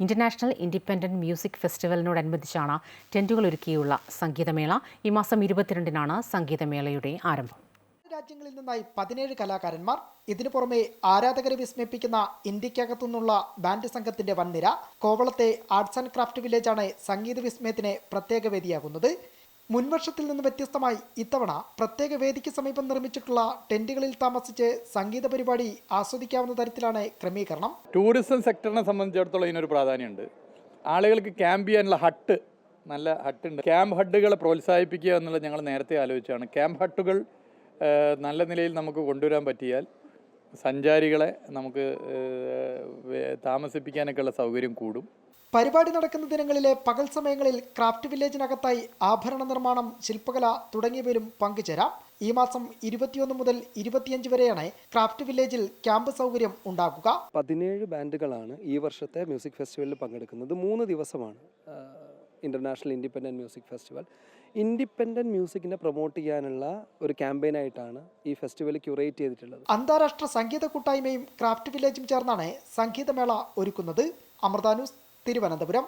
International independent music ഫെസ്റ്റിവലിനോടനുബന്ധിച്ചാണ് ടെന്റുകൾ ഒരുക്കിയുള്ള സംഗീതമേള. ഈ മാസം 22-നാണ് സംഗീതമേളയുടെ ആരംഭം. രാജ്യങ്ങളിൽ നിന്നായി 17 കലാകാരന്മാർ, ഇതിനു പുറമെ ആരാധകരെ വിസ്മയിപ്പിക്കുന്ന ഇന്ത്യക്കകത്തുനിന്നുള്ള ബാൻഡ് സംഘത്തിന്റെ വൻനിര. കോവളത്തെ ആർട്സ് ആൻഡ് ക്രാഫ്റ്റ് വില്ലേജാണ് സംഗീത വിസ്മയത്തിന് പ്രത്യേക വേദിയാകുന്നത്. മുൻവർഷത്തിൽ നിന്ന് വ്യത്യസ്തമായി ഇത്തവണ പ്രത്യേക വേദിക്ക് സമീപം നിർമ്മിച്ചിട്ടുള്ള ടെന്റുകളിൽ താമസിച്ച് സംഗീത പരിപാടി ആസ്വദിക്കാവുന്ന തരത്തിലാണ് ക്രമീകരണം. ടൂറിസം സെക്ടറിനെ സംബന്ധിച്ചിടത്തോളം ഇതിനൊരു പ്രാധാന്യമുണ്ട്. ആളുകൾക്ക് ക്യാമ്പ് ചെയ്യാനുള്ള നല്ല ഹട്ടുണ്ട്. ക്യാമ്പ് ഹട്ടുകളെ പ്രോത്സാഹിപ്പിക്കുക എന്നുള്ളത് ഞങ്ങൾ നേരത്തെ ആലോചിച്ചാണ്. ക്യാമ്പ് ഹട്ടുകൾ നല്ല നിലയിൽ നമുക്ക് കൊണ്ടുവരാൻ പറ്റിയാൽ സഞ്ചാരികളെ നമുക്ക് താമസിപ്പിക്കാനൊക്കെയുള്ള സൗകര്യം കൂടും. പരിപാടി നടക്കുന്ന ദിനങ്ങളിലെ പകൽ സമയങ്ങളിൽ ക്രാഫ്റ്റ് വില്ലേജിനകത്തായി ആഭരണ നിർമ്മാണം, ശില്പകല തുടങ്ങിയവരും പങ്കുചേരാം. ഈ മാസം 21 മുതൽ 25 വരെയാണ് ക്രാഫ്റ്റ് വില്ലേജിൽ ക്യാമ്പ് സൗകര്യം ഉണ്ടാകുക. 17 ബാൻഡുകളാണ് ഈ വർഷത്തെ മ്യൂസിക് ഫെസ്റ്റിവലിൽ പങ്കെടുക്കുന്നത്. 3 ദിവസമാണ് international independent music festival. Independent മ്യൂസിക്കിനെ പ്രൊമോട്ട് ചെയ്യാനുള്ള ഒരു ക്യാമ്പയിനായിട്ടാണ് ഈ ഫെസ്റ്റിവൽ ക്യൂറേറ്റ് ചെയ്തിട്ടുള്ളത്. അന്താരാഷ്ട്ര സംഗീത കൂട്ടായ്മയും ക്രാഫ്റ്റ് വില്ലേജും ചേർന്നാണ് സംഗീതമേള ഒരുക്കുന്നത്. അമൃത ന്യൂസ്, തിരുവനന്തപുരം.